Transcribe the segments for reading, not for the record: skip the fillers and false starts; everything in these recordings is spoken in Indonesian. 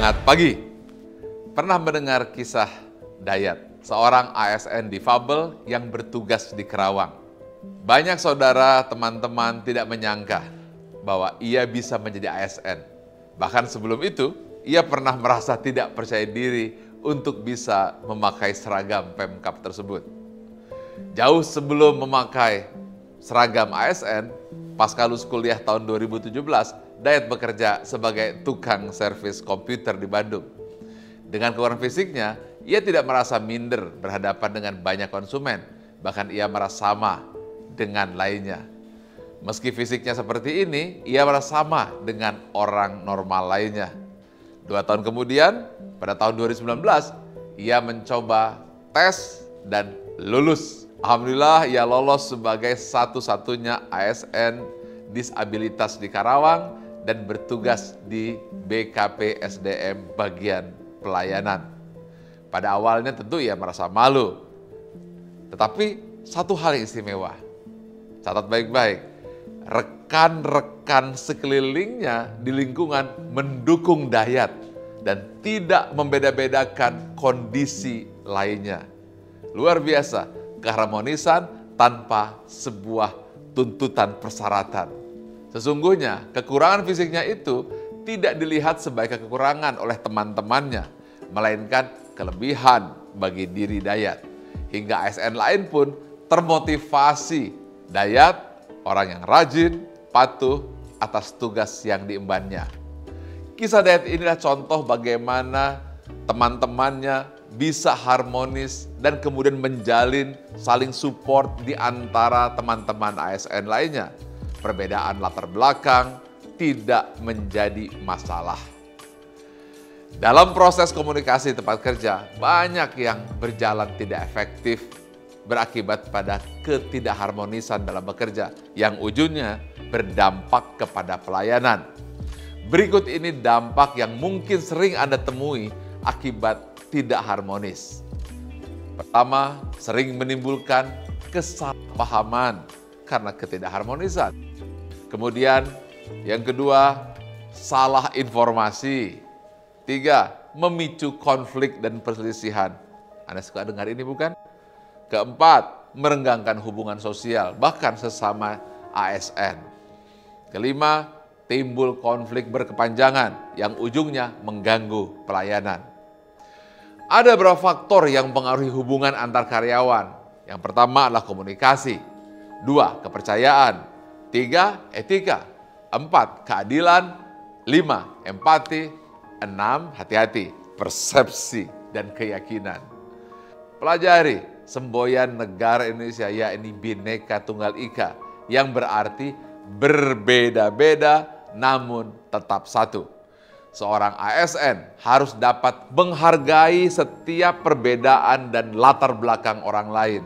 Semangat pagi. Pernah mendengar kisah Dayat, seorang ASN difabel yang bertugas di Kerawang. Banyak saudara, teman-teman tidak menyangka bahwa ia bisa menjadi ASN. Bahkan sebelum itu, ia pernah merasa tidak percaya diri untuk bisa memakai seragam Pemkab tersebut. Jauh sebelum memakai seragam ASN, pasca lulus kuliah tahun 2017, Dayat bekerja sebagai tukang servis komputer di Bandung. Dengan kekurangan fisiknya, ia tidak merasa minder berhadapan dengan banyak konsumen, bahkan ia merasa sama dengan lainnya. Meski fisiknya seperti ini, ia merasa sama dengan orang normal lainnya. 2 tahun kemudian, pada tahun 2019, ia mencoba tes dan lulus. Alhamdulillah, ia lolos sebagai satu-satunya ASN disabilitas di Karawang dan bertugas di BKP SDM bagian pelayanan. Pada awalnya tentu ia merasa malu. Tetapi satu hal yang istimewa, catat baik-baik, rekan-rekan sekelilingnya di lingkungan mendukung Dayat dan tidak membeda-bedakan kondisi lainnya. Luar biasa, keharmonisan tanpa sebuah tuntutan persyaratan. Sesungguhnya kekurangan fisiknya itu tidak dilihat sebagai kekurangan oleh teman-temannya, melainkan kelebihan bagi diri Dayat. Hingga ASN lain pun termotivasi. Dayat orang yang rajin, patuh atas tugas yang diembannya. Kisah Dayat inilah contoh bagaimana teman-temannya bisa harmonis dan kemudian menjalin saling support di antara teman-teman ASN lainnya. Perbedaan latar belakang tidak menjadi masalah. Dalam proses komunikasi tempat kerja, banyak yang berjalan tidak efektif berakibat pada ketidakharmonisan dalam bekerja yang ujungnya berdampak kepada pelayanan. Berikut ini dampak yang mungkin sering Anda temui akibat tidak harmonis. Pertama, sering menimbulkan kesalahpahaman karena ketidakharmonisan. Kemudian yang kedua, salah informasi. 3, memicu konflik dan perselisihan. Anda suka dengar ini bukan? Keempat, merenggangkan hubungan sosial, bahkan sesama ASN. Kelima, timbul konflik berkepanjangan yang ujungnya mengganggu pelayanan. Ada beberapa faktor yang mempengaruhi hubungan antar karyawan. Yang pertama adalah komunikasi. 2, kepercayaan. 3, etika. 4, keadilan. 5, empati. 6, hati-hati, persepsi dan keyakinan. Pelajari semboyan negara Indonesia, yakni Bhinneka Tunggal Ika, yang berarti berbeda-beda namun tetap satu. Seorang ASN harus dapat menghargai setiap perbedaan dan latar belakang orang lain.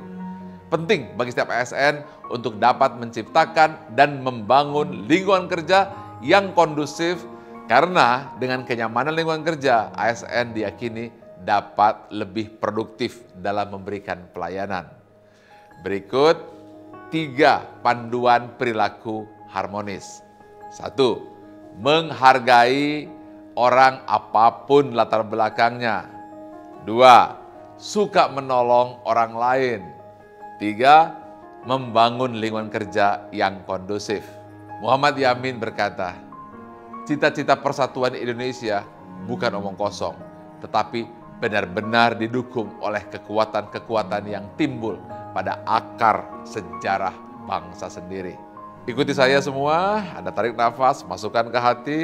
Penting bagi setiap ASN untuk dapat menciptakan dan membangun lingkungan kerja yang kondusif, karena dengan kenyamanan lingkungan kerja, ASN diyakini dapat lebih produktif dalam memberikan pelayanan. Berikut 3 panduan perilaku harmonis. 1, menghargai orang apapun latar belakangnya. 2, suka menolong orang lain. 3, membangun lingkungan kerja yang kondusif. Muhammad Yamin berkata, cita-cita persatuan Indonesia bukan omong kosong, tetapi benar-benar didukung oleh kekuatan-kekuatan yang timbul pada akar sejarah bangsa sendiri. Ikuti saya semua, Anda tarik nafas, masukkan ke hati.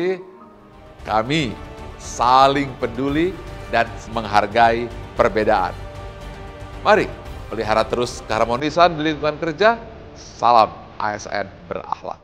Kami saling peduli dan menghargai perbedaan. Mari pelihara terus keharmonisan di lingkungan kerja. Salam ASN berakhlak.